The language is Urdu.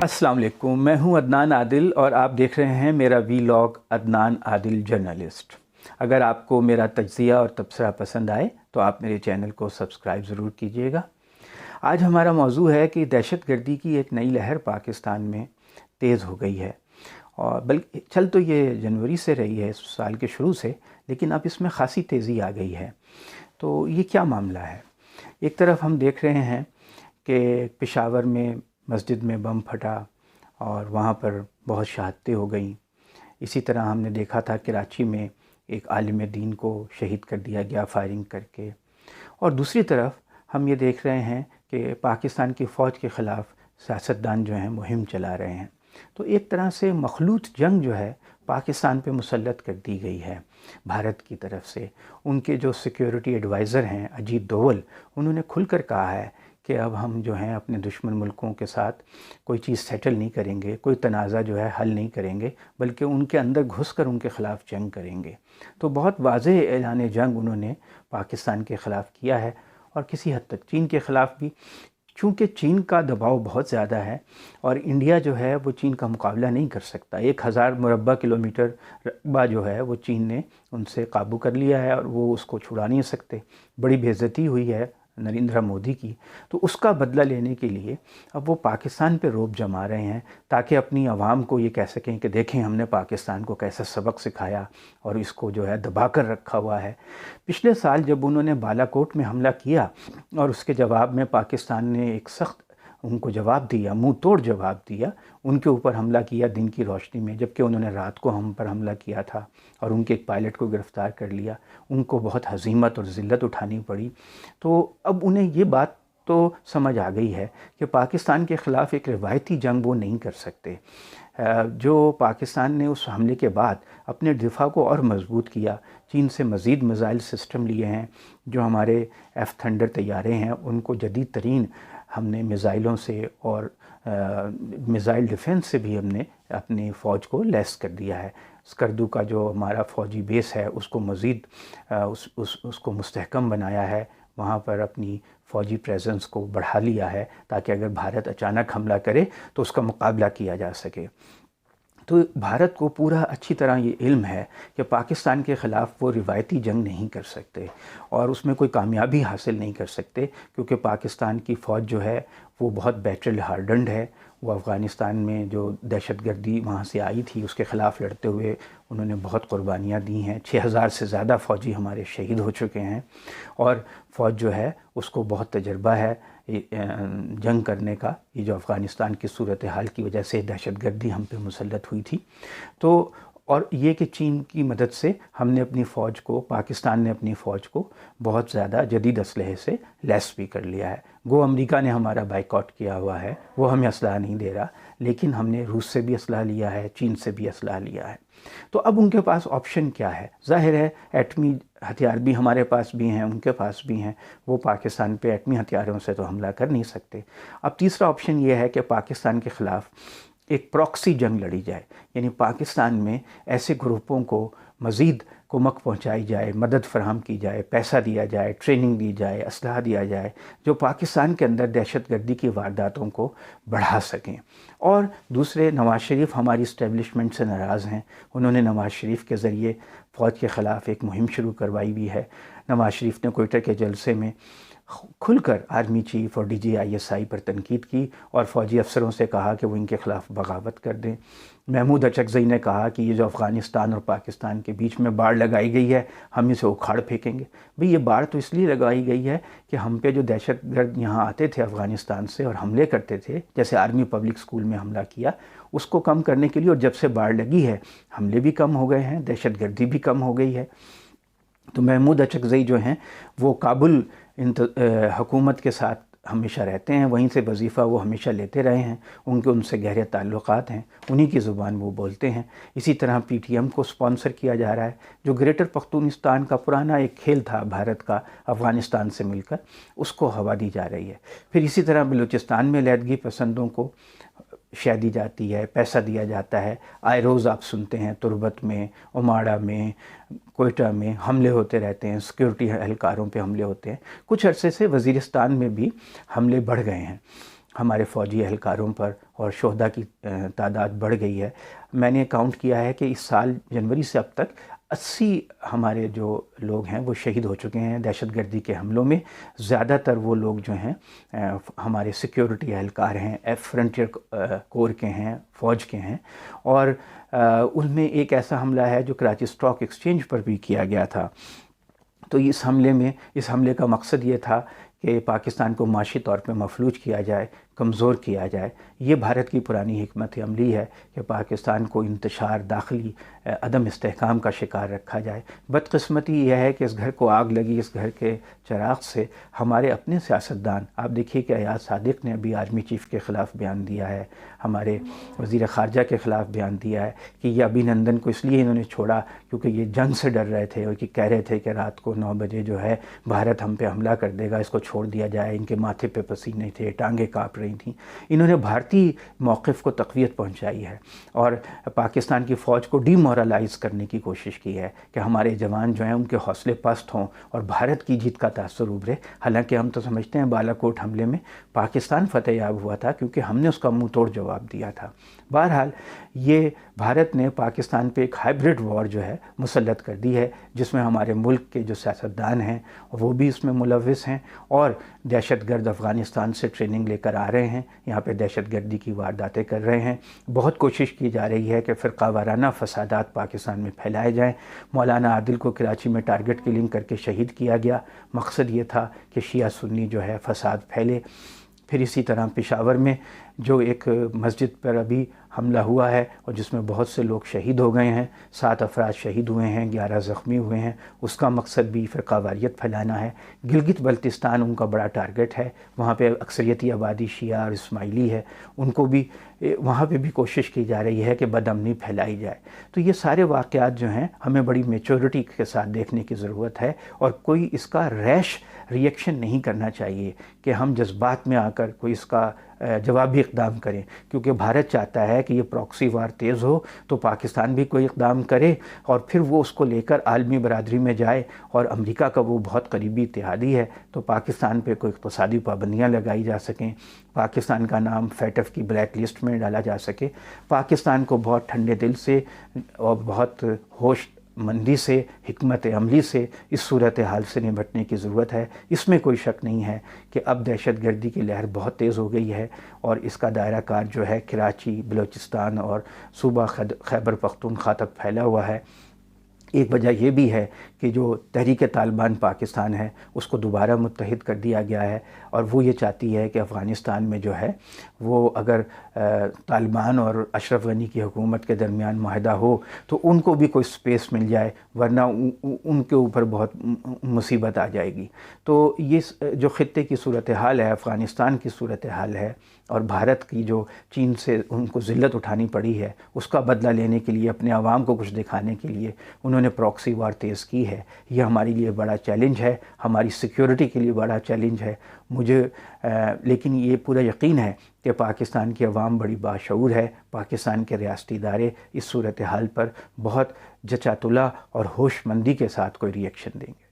السلام علیکم، میں ہوں عدنان عادل اور آپ دیکھ رہے ہیں میرا ویلاگ عدنان عادل جرنلسٹ۔ اگر آپ کو میرا تجزیہ اور تبصرہ پسند آئے تو آپ میرے چینل کو سبسکرائب ضرور کیجیے گا۔ آج ہمارا موضوع ہے کہ دہشت گردی کی ایک نئی لہر پاکستان میں تیز ہو گئی ہے، اور بلکہ چل تو یہ جنوری سے رہی ہے، اس سال کے شروع سے، لیکن اب اس میں خاصی تیزی آ گئی ہے۔ تو یہ کیا معاملہ ہے؟ ایک طرف ہم دیکھ رہے ہیں کہ پشاور میں مسجد میں بم پھٹا اور وہاں پر بہت شہادتیں ہو گئیں۔ اسی طرح ہم نے دیکھا تھا کراچی میں ایک عالم دین کو شہید کر دیا گیا فائرنگ کر کے، اور دوسری طرف ہم یہ دیکھ رہے ہیں کہ پاکستان کی فوج کے خلاف سیاستدان جو ہیں مہم چلا رہے ہیں۔ تو ایک طرح سے مخلوط جنگ جو ہے پاکستان پہ مسلط کر دی گئی ہے بھارت کی طرف سے۔ ان کے جو سیکیورٹی ایڈوائزر ہیں اجیت دوول، انہوں نے کھل کر کہا ہے کہ اب ہم جو ہیں اپنے دشمن ملکوں کے ساتھ کوئی چیز سیٹل نہیں کریں گے، کوئی تنازع جو ہے حل نہیں کریں گے، بلکہ ان کے اندر گھس کر ان کے خلاف جنگ کریں گے۔ تو بہت واضح اعلان جنگ انہوں نے پاکستان کے خلاف کیا ہے، اور کسی حد تک چین کے خلاف بھی، چونکہ چین کا دباؤ بہت زیادہ ہے اور انڈیا جو ہے وہ چین کا مقابلہ نہیں کر سکتا۔ 1000 مربع کلومیٹر رقبہ جو ہے وہ چین نے ان سے قابو کر لیا ہے، اور وہ اس کو چھڑا نہیں سکتے۔ بڑی بے عزتی ہوئی ہے نریندر مودی کی، تو اس کا بدلہ لینے کے لیے اب وہ پاکستان پہ روب جما رہے ہیں، تاکہ اپنی عوام کو یہ کہہ سکیں کہ دیکھیں ہم نے پاکستان کو کیسا سبق سکھایا اور اس کو جو ہے دبا کر رکھا ہوا ہے۔ پچھلے سال جب انہوں نے بالا کوٹ میں حملہ کیا اور اس کے جواب میں پاکستان نے ایک سخت ان کو جواب دیا، منہ توڑ جواب دیا، ان کے اوپر حملہ کیا دن کی روشنی میں، جبکہ انہوں نے رات کو ہم پر حملہ کیا تھا اور ان کے ایک پائلٹ کو گرفتار کر لیا۔ ان کو بہت ہزیمت اور ذلت اٹھانی پڑی۔ تو اب انہیں یہ بات تو سمجھ آ گئی ہے کہ پاکستان کے خلاف ایک روایتی جنگ وہ نہیں کر سکتے۔ جو پاکستان نے اس حملے کے بعد اپنے دفاع کو اور مضبوط کیا، چین سے مزید میزائل سسٹم لیے ہیں، جو ہمارے ایف تھنڈر طیارے ہیں ان کو جدید ترین ہم نے میزائلوں سے اور میزائل ڈیفنس سے بھی ہم نے اپنی فوج کو لیس کر دیا ہے۔ اسکردو کا جو ہمارا فوجی بیس ہے اس کو مزید اس کو مستحکم بنایا ہے، وہاں پر اپنی فوجی پریزنس کو بڑھا لیا ہے، تاکہ اگر بھارت اچانک حملہ کرے تو اس کا مقابلہ کیا جا سکے۔ تو بھارت کو پورا اچھی طرح یہ علم ہے کہ پاکستان کے خلاف وہ روایتی جنگ نہیں کر سکتے اور اس میں کوئی کامیابی حاصل نہیں کر سکتے، کیونکہ پاکستان کی فوج جو ہے وہ بہت بیٹل ہارڈنڈ ہے۔ وہ افغانستان میں جو دہشت گردی وہاں سے آئی تھی اس کے خلاف لڑتے ہوئے انہوں نے بہت قربانیاں دی ہیں۔ 6000 سے زیادہ فوجی ہمارے شہید ہو چکے ہیں، اور فوج جو ہے اس کو بہت تجربہ ہے جنگ کرنے کا۔ یہ جو افغانستان کی صورتحال کی وجہ سے دہشت گردی ہم پہ مسلط ہوئی تھی، تو اور یہ کہ چین کی مدد سے ہم نے اپنی فوج کو، پاکستان نے اپنی فوج کو بہت زیادہ جدید اسلحے سے لیس بھی کر لیا ہے۔ گو امریکہ نے ہمارا بائیکاٹ کیا ہوا ہے، وہ ہمیں اسلحہ نہیں دے رہا، لیکن ہم نے روس سے بھی اسلحہ لیا ہے، چین سے بھی اسلحہ لیا ہے۔ تو اب ان کے پاس آپشن کیا ہے؟ ظاہر ہے ایٹمی ہتھیار بھی ہمارے پاس بھی ہیں، ان کے پاس بھی ہیں، وہ پاکستان پہ ایٹمی ہتھیاروں سے تو حملہ کر نہیں سکتے۔ اب تیسرا آپشن یہ ہے کہ پاکستان کے خلاف ایک پراکسی جنگ لڑی جائے، یعنی پاکستان میں ایسے گروپوں کو مزید کمک پہنچائی جائے، مدد فراہم کی جائے، پیسہ دیا جائے، ٹریننگ دی جائے، اسلحہ دیا جائے، جو پاکستان کے اندر دہشت گردی کی وارداتوں کو بڑھا سکیں۔ اور دوسرے، نواز شریف ہماری اسٹیبلشمنٹ سے ناراض ہیں، انہوں نے نواز شریف کے ذریعے فوج کے خلاف ایک مہم شروع کروائی ہوئی ہے۔ نواز شریف نے کوئٹہ کے جلسے میں کھل کر آرمی چیف اور DGI پر تنقید کی اور فوجی افسروں سے کہا کہ وہ ان کے خلاف بغاوت کر دیں۔ محمود اچکزئی نے کہا کہ یہ جو افغانستان اور پاکستان کے بیچ میں باڑ لگائی گئی ہے ہم اسے اکھاڑ پھینکیں گے۔ بھئی یہ باڑ تو اس لیے لگائی گئی ہے کہ ہم پہ جو دہشت گرد یہاں آتے تھے افغانستان سے اور حملے کرتے تھے، جیسے آرمی پبلک اسکول میں حملہ کیا، اس کو کم کرنے کے لیے، اور جب سے باڑ لگی ہے حملے بھی کم ہو گئے ہیں، دہشت گردی بھی کم ہو گئی ہے۔ تو محمود اچکزئی جو ہیں وہ کابل حکومت کے ساتھ ہمیشہ رہتے ہیں، وہیں سے وظیفہ وہ ہمیشہ لیتے رہے ہیں، ان سے گہرے تعلقات ہیں، انہی کی زبان وہ بولتے ہیں۔ اسی طرح PTM کو سپانسر کیا جا رہا ہے، جو گریٹر پختونستان کا پرانا ایک کھیل تھا بھارت کا افغانستان سے مل کر، اس کو ہوا دی جا رہی ہے۔ پھر اسی طرح بلوچستان میں علیحدگی پسندوں کو شے دی جاتی ہے، پیسہ دیا جاتا ہے۔ آئے روز آپ سنتے ہیں تربت میں، اماڑہ میں، کوئٹہ میں حملے ہوتے رہتے ہیں، سیکیورٹی اہلکاروں پہ حملے ہوتے ہیں۔ کچھ عرصے سے وزیرستان میں بھی حملے بڑھ گئے ہیں۔ ہمارے فوجی اہلکاروں پر اور شہداء کی تعداد بڑھ گئی ہے۔ میں نے کاؤنٹ کیا ہے کہ اس سال جنوری سے اب تک 80 ہمارے جو لوگ ہیں وہ شہید ہو چکے ہیں دہشت گردی کے حملوں میں۔ زیادہ تر وہ لوگ جو ہیں ہمارے سیکیورٹی اہلکار ہیں، فرنٹیئر کور کے ہیں، فوج کے ہیں، اور ان میں ایک ایسا حملہ ہے جو کراچی اسٹاک ایکسچینج پر بھی کیا گیا تھا۔ تو اس حملے کا مقصد یہ تھا کہ پاکستان کو معاشی طور پہ مفلوج کیا جائے، کمزور کیا جائے۔ یہ بھارت کی پرانی حکمت عملی ہے کہ پاکستان کو انتشار، داخلی عدم استحکام کا شکار رکھا جائے۔ بدقسمتی یہ ہے کہ اس گھر کو آگ لگی، اس گھر کے چراغ سے ہمارے اپنے سیاستدان، آپ دیکھیے کہ ایاز صادق نے ابھی آرمی چیف کے خلاف بیان دیا ہے، ہمارے وزیر خارجہ کے خلاف بیان دیا ہے کہ یہ ابھینندن کو اس لیے انہوں نے چھوڑا کیونکہ یہ جنگ سے ڈر رہے تھے اور کہ کہہ رہے تھے کہ رات کو 9 بجے جو ہے بھارت ہم پہ حملہ کر دے گا، اس کو چھوڑ دیا جائے۔ ان کے ماتھے پہ پسینے تھے، ٹانگیں کانپ رہی تھیں۔ انہوں نے بھارتی موقف کو تقویت پہنچائی ہے اور پاکستان کی فوج کو ڈی مورلائز کرنے کی کوشش کی ہے کہ ہمارے جوان جو ہیں ان کے حوصلے پست ہوں اور بھارت کی جیت کا تاثر ابھرے۔ حالانکہ ہم تو سمجھتے ہیں بالا کوٹ حملے میں پاکستان فتح یاب ہوا تھا کیونکہ ہم نے اس کا منہ توڑ جواب دیا تھا۔ بہرحال یہ بھارت نے پاکستان پہ ایک ہائبرڈ وار جو ہے مسلط کر دی ہے، جس میں ہمارے ملک کے جو سیاستدان ہیں وہ بھی اس میں ملوث ہیں اور دہشت گرد افغانستان سے ٹریننگ لے کر آ رہے ہیں، یہاں پہ دہشت گردی کی وارداتیں کر رہے ہیں۔ بہت کوشش کی جا رہی ہے کہ فرقہ وارانہ فسادات پاکستان میں پھیلائے جائیں۔ مولانا عادل کو کراچی میں ٹارگٹ کلنگ کر کے شہید کیا گیا، مقصد یہ تھا کہ شیعہ سنی جو ہے فساد پھیلے۔ پھر اسی طرح پشاور میں جو ایک مسجد پر ابھی حملہ ہوا ہے اور جس میں بہت سے لوگ شہید ہو گئے ہیں، 7 افراد شہید ہوئے ہیں، 11 زخمی ہوئے ہیں، اس کا مقصد بھی فرقہ واریت پھیلانا ہے۔ گلگت بلتستان ان کا بڑا ٹارگٹ ہے، وہاں پہ اکثریتی آبادی شیعہ اور اسماعیلی ہے، ان کو بھی وہاں پہ بھی کوشش کی جا رہی ہے کہ بدامنی پھیلائی جائے۔ تو یہ سارے واقعات جو ہیں ہمیں بڑی میچورٹی کے ساتھ دیکھنے کی ضرورت ہے اور کوئی اس کا ریش ریئیکشن نہیں کرنا چاہیے کہ ہم جذبات میں آ کر کوئی اس کا جوابی اقدام کریں، کیونکہ بھارت چاہتا ہے کہ یہ پراکسی وار تیز ہو تو پاکستان بھی کوئی اقدام کرے اور پھر وہ اس کو لے کر عالمی برادری میں جائے، اور امریکہ کا وہ بہت قریبی اتحادی ہے تو پاکستان پہ کوئی اقتصادی پابندیاں لگائی جا سکیں، پاکستان کا نام فیٹف کی بلیک لسٹ میں ڈالا جا سکے۔ پاکستان کو بہت ٹھنڈے دل سے اور بہت ہوش مندی سے، حکمت عملی سے اس صورتحال سے نمٹنے کی ضرورت ہے۔ اس میں کوئی شک نہیں ہے کہ اب دہشت گردی کی لہر بہت تیز ہو گئی ہے اور اس کا دائرہ کار جو ہے کراچی، بلوچستان اور صوبہ خیبر پختونخوا تک پھیلا ہوا ہے۔ ایک وجہ یہ بھی ہے کہ جو تحریک طالبان پاکستان ہے اس کو دوبارہ متحد کر دیا گیا ہے، اور وہ یہ چاہتی ہے کہ افغانستان میں جو ہے وہ اگر طالبان اور اشرف غنی کی حکومت کے درمیان معاہدہ ہو تو ان کو بھی کوئی سپیس مل جائے، ورنہ ان کے اوپر بہت مصیبت آ جائے گی۔ تو یہ جو خطے کی صورتحال ہے، افغانستان کی صورتحال ہے، اور بھارت کی جو چین سے ان کو ذلت اٹھانی پڑی ہے اس کا بدلہ لینے کے لیے، اپنے عوام کو کچھ دکھانے کے لیے انہوں نے پراکسی وار تیز کی ہے۔ یہ ہمارے لیے بڑا چیلنج ہے، ہماری سیکیورٹی کے لیے بڑا چیلنج ہے۔ لیکن یہ پورا یقین ہے کہ پاکستان کی عوام بڑی باشعور ہے، پاکستان کے ریاستی ادارے اس صورتحال پر بہت جچا تلا اور ہوش مندی کے ساتھ کوئی ری ایکشن دیں گے۔